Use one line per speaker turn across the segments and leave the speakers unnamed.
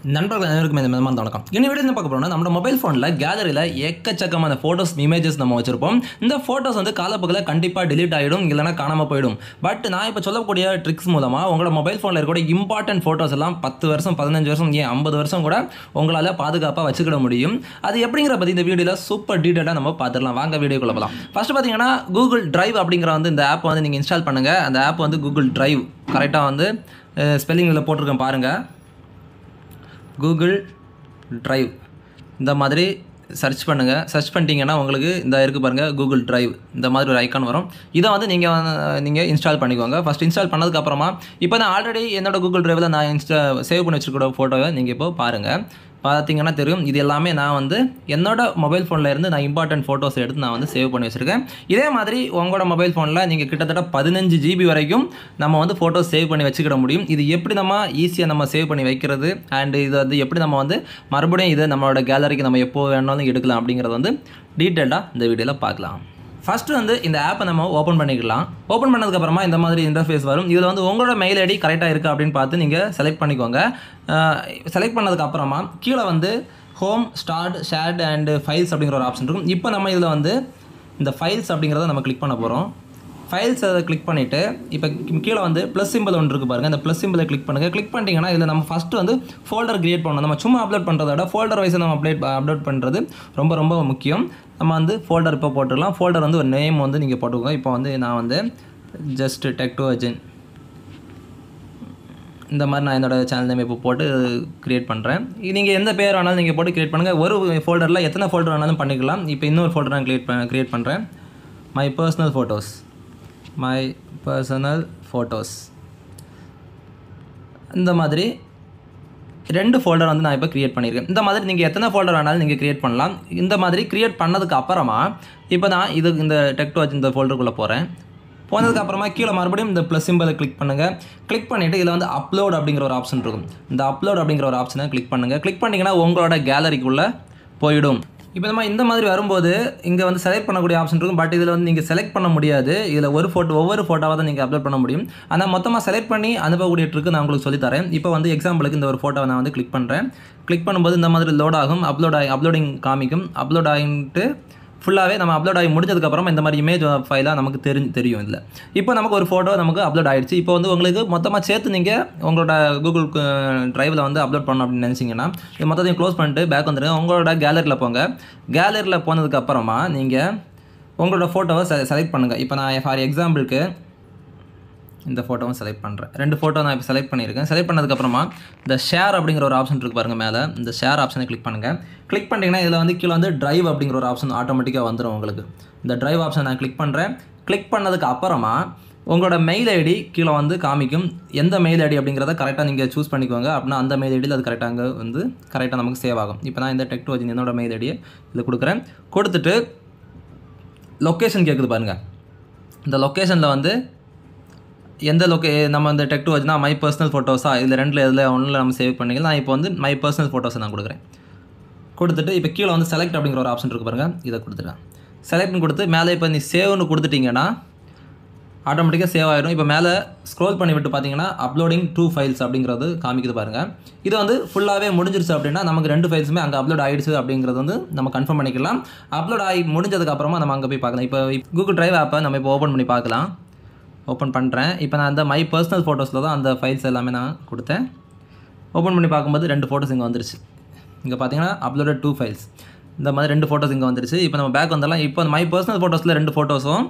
நண்பர்கள் அனைவருக்கும் இந்த விதமான வணக்கம். இந்த வீடியோ என்ன பார்க்க போறோம்னா, நம்ம மொபைல் ஃபோனில் கேலரியில் எக்கச்சக்கமான ஃபோட்டோஸ் இமேஜஸ் நம்ம வச்சிருப்போம். இந்த ஃபோட்டோஸ் வந்து காலப்போக்கில் கண்டிப்பாக டிலீட் ஆகிடும், இல்லைனா காணாமல் போயிடும். பட் நான் இப்போ சொல்லக்கூடிய ட்ரிக்ஸ் மூலமாக உங்களோட மொபைல் ஃபோனில் இருக்கக்கூடிய இம்பார்ட்டன்ட் ஃபோட்டோஸ் எல்லாம் 10 வருஷம் 15 வருஷம் ஏன் 50 வருஷம் கூட உங்களால் பாதுகாப்பாக வச்சுக்கிட முடியும். அது எப்படிங்கிற பற்றி இந்த வீடியோவில் சூப்பர் டீட்டெயிலாக நம்ம பார்த்துடலாம். வாங்க வீடியோக்குள்ள போகலாம். ஃபர்ஸ்ட் பார்த்தீங்கன்னா கூகுள் டிரைவ் அப்படிங்கிற வந்து இந்த ஆப் வந்து நீங்கள் இன்ஸ்டால் பண்ணுங்கள். அந்த ஆப் வந்து கூகுள் டிரைவ் கரெக்டாக வந்து ஸ்பெல்லிங்கில் போட்டிருக்கேன் பாருங்கள். கூகுள் டிரைவ் இந்த மாதிரி சர்ச் பண்ணுங்கள். சர்ச் பண்ணிட்டீங்கன்னா உங்களுக்கு இந்த இருக்குது பாருங்கள், கூகுள் டிரைவ் இந்த மாதிரி ஒரு ஐக்கான் வரும். இதை வந்து நீங்கள் இன்ஸ்டால் பண்ணிக்கோங்க. ஃபஸ்ட் இன்ஸ்டால் பண்ணதுக்கப்புறமா இப்போ நான் ஆல்ரெடி என்னோடய கூகுள் டிரைவில் நான் சேவ் பண்ணி வச்சுருக்க ஃபோட்டோவை நீங்கள் இப்போ பாருங்கள். பார்த்தீங்கன்னா தெரியும், இது எல்லாமே நான் வந்து என்னோட மொபைல் ஃபோனில் இருந்து நான் இம்பார்ட்டன்ட் ஃபோட்டோஸ் எடுத்து நான் வந்து சேவ் பண்ணி வச்சுருக்கேன். இதே மாதிரி உங்களோட மொபைல் ஃபோனில் நீங்கள் கிட்டத்தட்ட 15 GB வரைக்கும் நம்ம வந்து ஃபோட்டோஸ் சேவ் பண்ணி வச்சுக்கிட முடியும். இது எப்படி நம்ம ஈஸியாக நம்ம சேவ் பண்ணி வைக்கிறது அண்ட் இது வந்து எப்படி நம்ம வந்து மறுபடியும் இதை நம்மளோட கேலரிக்கு நம்ம எப்போ வேணாலும் எடுக்கலாம் அப்படிங்கிறது வந்து டீட்டெயிலாக இந்த வீடியோவில் பார்க்கலாம். ஃபஸ்ட்டு வந்து இந்த ஆப்பை நம்ம ஓப்பன் பண்ணிக்கலாம். ஓப்பன் பண்ணதுக்கப்புறமா இந்த மாதிரி இன்டர்ஃபேஸ் வரும். இதில் வந்து உங்களோட மெயில் ஐடி கரெக்டாக இருக்குது அப்படின்னு பார்த்து நீங்கள் செலக்ட் பண்ணிக்கோங்க. செலக்ட் பண்ணதுக்கப்புறமா கீழே வந்து home, start, shared and files அப்படிங்கிற ஒரு ஆப்ஷன் இருக்கும். இப்போ நம்ம இதில் வந்து இந்த ஃபைல்ஸ் அப்படிங்கிறத நம்ம கிளிக் பண்ண போகிறோம். ஃபைல்ஸ் அதை கிளிக் பண்ணிவிட்டு இப்போ கீழே வந்து ப்ளஸ் சிம்பிள் ஒன்று இருக்குது பாருங்கள். இந்த ப்ளஸ் சிம்பிளை கிளிக் பண்ணுங்கள். கிளிக் பண்ணிட்டீங்கன்னா இதில் நம்ம ஃபஸ்ட்டு வந்து ஃபோல்டர் க்ரியேட் பண்ணணும். நம்ம சும்மா அப்லோட் பண்ணுறத விட ஃபோல்டர் வைஸை நம்ம அப்லோட் பண்ணுறது ரொம்ப ரொம்ப முக்கியம். நம்ம வந்து ஃபோல்டர் இப்போ போட்டுக்கலாம். ஃபோல்டர் வந்து ஒரு நேம் வந்து நீங்கள் போட்டுக்கோங்க. இப்போ வந்து நான் வந்து ஜஸ்ட் டெக் டு அர்ஜென்ட் இந்த மாதிரி நான் என்னோடய சேனல் நேம் இப்போ போட்டு க்ரியேட் பண்ணுறேன். நீங்கள் எந்த பேர் வேணாலும் நீங்கள் போட்டு க்ரியேட் பண்ணுங்கள். ஒரு ஃபோல்டரில் எத்தனை ஃபோல்டர் வேணாலும் பண்ணிக்கலாம். இப்போ இன்னொரு ஃபோல்டர் நான் க்ரியேட் பண்ணுறேன். மை பர்சனல் ஃபோட்டோஸ் இந்த மாதிரி 2 ஃபோல்டர் வந்து நான் இப்போ க்ரியேட் பண்ணியிருக்கேன். இந்த மாதிரி நீங்கள் எத்தனை ஃபோல்டர் வேணாலும் நீங்கள் க்ரியேட் பண்ணலாம். இந்த மாதிரி க்ரியேட் பண்ணதுக்கு அப்புறமா இப்போ நான் இந்த டெக் டு இந்த ஃபோல்டருக்குள்ளே போகிறேன். போனதுக்கப்புறமா கீழே மறுபடியும் இந்த ப்ளஸ் சிம்பிளை கிளிக் பண்ணுங்கள். கிளிக் பண்ணிவிட்டு இதில் வந்து அப்லோட் அப்படிங்கிற ஒரு ஆப்ஷன் இருக்கும். இந்த அப்லோட் அப்படிங்கிற ஒரு ஆப்ஷனை கிளிக் பண்ணுங்கள். கிளிக் பண்ணிங்கன்னா உங்களோட கேலரிக்குள்ளே போயிடும். இப்போ நம்ம இந்த மாதிரி வரும்போது இங்கே வந்து செலக்ட் பண்ணக்கூடிய ஆப்ஷன் இருக்கும். பட் இதில் வந்து நீங்கள் செலக்ட் பண்ண முடியாது. இதில் ஒவ்வொரு ஃபோட்டோவாக தான் நீங்கள் அப்லோட் பண்ண முடியும். ஆனால் மொத்தமாக செலக்ட் பண்ணி அனுப்பக்கூடிய ட்ரிக்கு நான் உங்களுக்கு சொல்லித்தரேன். இப்போ வந்து எக்ஸாம்பிளுக்கு இந்த ஒரு ஃபோட்டோவை நான் வந்து கிளிக் பண்ணுறேன். கிளிக் பண்ணும்போது இந்த மாதிரி லோட் ஆகும். அப்லோடிங் காமிக்கும். அப்லோட் ஆகிட்டு ஃபுல்லாகவே நம்ம அப்லோட் ஆகி முடிஞ்சதுக்கப்புறமா இந்த மாதிரி இமேஜ் ஃபைலாக நமக்கு தெரியும். இல்லை இப்போ நமக்கு ஒரு ஃபோட்டோ நமக்கு அப்லோட் ஆகிடுச்சு. இப்போ வந்து உங்களுக்கு மொத்தமாக சேர்த்து நீங்கள் உங்களோட கூகுள் டிரைவில் வந்து அப்லோட் பண்ணணும் அப்படின்னு நினச்சிங்கன்னா இது மொத்தத்தையும் க்ளோஸ் பண்ணிட்டு பேக் வந்துடுங்க. உங்களோட கேலரியில் போங்க. கேலரியில் போனதுக்கப்புறமா நீங்கள் உங்களோட ஃபோட்டோவை செலக்ட் பண்ணுங்கள். இப்போ நான் ஃபார் எக்ஸாம்பிளுக்கு இந்த ஃபோட்டோவும் செலக்ட் பண்ணுறேன். 2 ஃபோட்டோ நான் இப்போ செலக்ட் பண்ணியிருக்கேன். செலக்ட் பண்ணதுக்கப்புறமா இந்த ஷேர் அப்படிங்கிற ஒரு ஆப்ஷன் இருக்குது பாருங்கள். மேலே இந்த ஷேர் ஆப்ஷனை கிளிக் பண்ணுங்கள். கிளிக் பண்ணிட்டீங்கன்னா இதில் வந்து கீழே வந்து டிரைவ் அப்படிங்கிற ஒரு ஆப்ஷன் ஆட்டோமேட்டிக்காக வந்துடும் உங்களுக்கு. இந்த டிரைவ் ஆப்ஷன் நான் கிளிக் பண்ணுறேன். கிளிக் பண்ணதுக்கு அப்புறமா உங்களோட மெயில் ஐடி கீழே வந்து காமிக்கும். எந்த மெயில் ஐடி அப்படிங்கிறத கரெக்டாக நீங்கள் சூஸ் பண்ணிக்கோங்க. அப்படின்னா அந்த மெயில் ஐடியில் அது கரெக்டாக அங்கே வந்து கரெக்டாக நமக்கு சேவ் ஆகும். இப்போ நான் இந்த டெக் டு என்னோட மெயில் ஐடியை இதில் கொடுக்குறேன். கொடுத்துட்டு லொக்கேஷன் கேட்குது பாருங்கள். இந்த லொக்கேஷனில் வந்து எந்த நம்ம இந்த டெக் டு வச்சுனா மை பர்சனல் ஃபோட்டோஸா இதில் 2ல் எதில் ஒன்றில் நம்ம சேவ் பண்ணிக்கலாம். நான் இப்போ வந்து மை பர்சனல் ஃபோட்டோஸை நான் கொடுக்குறேன். கொடுத்துட்டு இப்போ கீழே வந்து செலக்ட் அப்படிங்கிற ஒரு ஆப்ஷன் இருக்குது பாருங்கள். இதை கொடுத்துருக்கேன். செலக்ட்னு கொடுத்து மேலே இப்போ நீ சேவ்னு கொடுத்துட்டிங்கன்னா ஆட்டோமேட்டிக்காக சேவ் ஆகிடும். இப்போ மேலே ஸ்க்ரோல் பண்ணி விட்டு பார்த்தீங்கன்னா அப்லோடிங் 2 ஃபைல்ஸ் அப்படிங்கிறது காமிக்குது பாருங்கள். இது வந்து ஃபுல்லாகவே முடிஞ்சிருச்சு அப்படின்னா நமக்கு 2 ஃபைல்ஸுமே அங்கே அப்லோட் ஆகிடுச்சு அப்படிங்கிறது வந்து நம்ம கன்ஃபார்ம் பண்ணிக்கலாம். அப்லோட் ஆகி முடிஞ்சதுக்கப்புறமா நம்ம அங்கே போய் பார்க்கலாம். இப்போ கூகுள் டிரைவ் ஆப்பை நம்ம இப்போ ஓப்பன் பண்ணி பார்க்கலாம். ஓப்பன் பண்ணுறேன். இப்போ நான் அந்த மை பர்சனல் ஃபோட்டோஸில் தான் அந்த ஃபைல்ஸ் எல்லாமே நான் கொடுத்தேன். ஓப்பன் பண்ணி பார்க்கும்போது 2 ஃபோட்டோஸ் இங்கே வந்துருச்சு. இங்கே பார்த்தீங்கன்னா அப்லோடட் 2 ஃபைல்ஸ் இந்த மாதிரி 2 ஃபோட்டோஸ் இங்கே வந்துருச்சு. இப்போ நம்ம பேக் வந்தாலும் இப்போ மை பர்சனல் ஃபோட்டோஸில் 2 ஃபோட்டோஸும்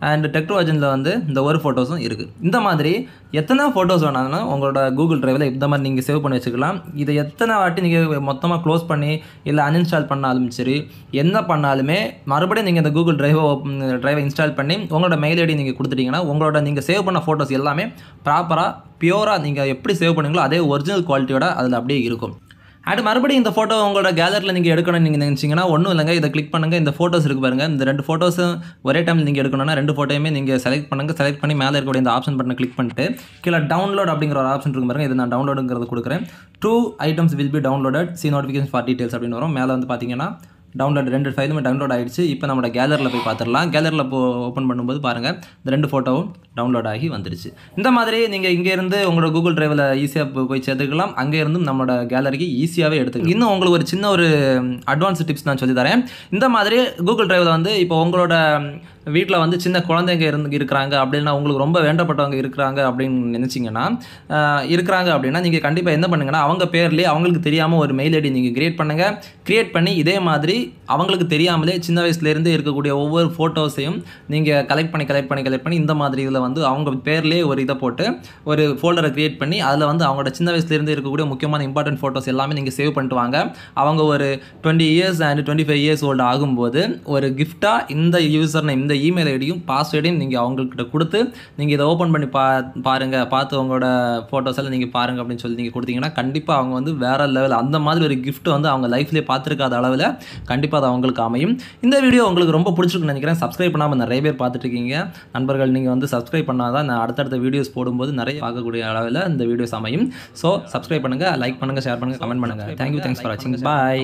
அண்ட் டெக் டு அர்ஜென்ட்டில் வந்து இந்த ஒரு ஃபோட்டோஸும் இருக்குது. இந்த மாதிரி எத்தனை ஃபோட்டோஸ் வேணாலும் உங்களோட கூகுள் டிரைவில் இந்த மாதிரி நீங்கள் சேவ் பண்ணி வச்சுக்கலாம். இதை எத்தனை வாட்டி நீங்கள் மொத்தமாக க்ளோஸ் பண்ணி இல்லை அன்இன்ஸ்டால் பண்ணாலும் சரி, என்ன பண்ணாலுமே மறுபடியும் நீங்கள் இந்த கூகுள் டிரைவை இன்ஸ்டால் பண்ணி உங்களோட மெயில் ஐடி நீங்கள் கொடுத்துட்டிங்கன்னா உங்களோட நீங்கள் சேவ் பண்ண ஃபோட்டோஸ் எல்லாமே ப்ராப்பராக பியூராக நீங்கள் எப்படி சேவ் பண்ணீங்களோ அதே ஒரிஜினல் குவாலிட்டியோட அதில் அப்படியே இருக்கும். அது மறுபடியும் இந்த ஃபோட்டோ உங்களோட கேலரியில் நீங்கள் எடுக்கணும்னு நீங்கள் நினச்சிங்கன்னா ஒன்றும் இல்லைங்க. இதை கிளிக் பண்ணுங்கள். இந்த ஃபோட்டோஸ் இருக்குது பாருங்கள். இந்த 2 ஃபோட்டோஸும் ஒரே டைம் நீங்கள் எடுக்கணும்னா 2 ஃபோட்டோயுமே நீங்கள் செலக்ட் பண்ணுங்கள். செலக்ட் பண்ணி மேலே இருக்கக்கூடிய இந்த ஆப்ஷன் பட்டனை கிளிக் பண்ணிட்டு கீழே டவுன்லோட் அப்படிங்கிற ஒரு ஆப்ஷன் இருக்குது பாருங்கள். இது நான் டவுன்லோடுங்கிறது கொடுக்குறேன். 2 items will be downloaded, see notifications for details அப்படின்னு வரும். மேலே வந்து பார்த்தீங்கன்னா டவுன்லோட் 2 ஃபைலுமே டவுன்லோட் ஆகிடுச்சு. இப்போ நம்மளோட கேலரியில் போய் பார்த்துடலாம். கேலரியில் ஓப்பன் பண்ணும்போது பாருங்கள், இந்த 2 ஃபோட்டோவும் டவுன்லோட் ஆகி வந்துடுச்சு. இந்த மாதிரி நீங்கள் இங்கேருந்து உங்களோட கூகுள் டிரைவில் ஈஸியாக போய் சேர்த்துக்கலாம். அங்கே இருந்தும் நம்மளோட கேலரிக்கு ஈஸியாகவே எடுத்துக்கலாம். இன்னும் உங்களுக்கு ஒரு சின்ன ஒரு அட்வான்ஸ் டிப்ஸ் நான் சொல்லித்தரேன். இந்த மாதிரி கூகுள் டிரைவில் வந்து இப்போ உங்களோட வீட்டில் வந்து சின்ன குழந்தைங்க இருக்கிறாங்க அப்படின்னா, உங்களுக்கு ரொம்ப வேண்டப்பட்டவங்க இருக்கிறாங்க அப்படின்னு நினச்சிங்கன்னா நீங்கள் கண்டிப்பாக என்ன பண்ணுங்கன்னா, அவங்க பேர்லேயே அவங்களுக்கு தெரியாமல் ஒரு மெயில் ஐடி நீங்கள் கிரியேட் பண்ணுங்கள். கிரியேட் பண்ணி இதே மாதிரி அவங்களுக்கு தெரியாமலே சின்ன வயசுலேருந்து இருக்கக்கூடிய ஒவ்வொரு ஃபோட்டோஸையும் நீங்கள் கலெக்ட் பண்ணி இந்த மாதிரி இதில் வந்து அவங்க பேர்லேயே ஒரு இதை போட்டு ஒரு ஃபோல்டரை கிரியேட் பண்ணி அதில் வந்து அவங்களோட சின்ன வயசுலேருந்து இருக்கக்கூடிய முக்கியமான இம்பார்ட்டன்ட் ஃபோட்டோஸ் எல்லாமே நீங்கள் சேவ் பண்ணிட்டு வாங்க. அவங்க ஒரு 20 இயர்ஸ் அண்ட் 25 இயர்ஸ் ஓல்டு ஆகும்போது ஒரு கிஃப்டாக இந்த யூசர் நேம், இந்த இமெயில் ஐடியும் பாஸ்வேர்டையும் நீங்கள் அவங்கக்கிட்ட கொடுத்து நீங்கள் இதை ஓப்பன் பண்ணி பாருங்கள், பார்த்து உங்களோட ஃபோட்டோஸ் எல்லாம் நீங்கள் பாருங்கள் அப்படின்னு சொல்லி நீங்கள் கொடுத்தீங்கன்னா கண்டிப்பாக அவங்க வந்து வேறு லெவல் அந்த மாதிரி ஒரு கிஃப்ட் வந்து அவங்க லைஃப்லேயே பார்த்துருக்காத அளவில் கண்டிப்பாக அது அவங்களுக்கு அமையும். இந்த வீடியோ உங்களுக்கு ரொம்ப பிடிச்சிருக்குன்னு நினைக்கிறேன். சப்ஸ்கிரைப் பண்ணாமல் நிறைய பேர் பார்த்துட்டு இருக்கீங்க நண்பர்கள். நீங்கள் வந்து சப்ஸ்கிரைப் பண்ணாதான் நான் அடுத்தடுத்த வீடியோஸ் போடும்போது நிறைய பார்க்கக்கூடிய அளவில் இந்த வீடியோஸ் அமையும். ஸோ சப்ஸ்கிரைப் பண்ணுங்கள், லைக் பண்ணுங்கள், ஷேர் பண்ணுங்கள், கமெண்ட் பண்ணுங்கள். தேங்க்ஸ் ஃபார் வாட்சிங். பாய்.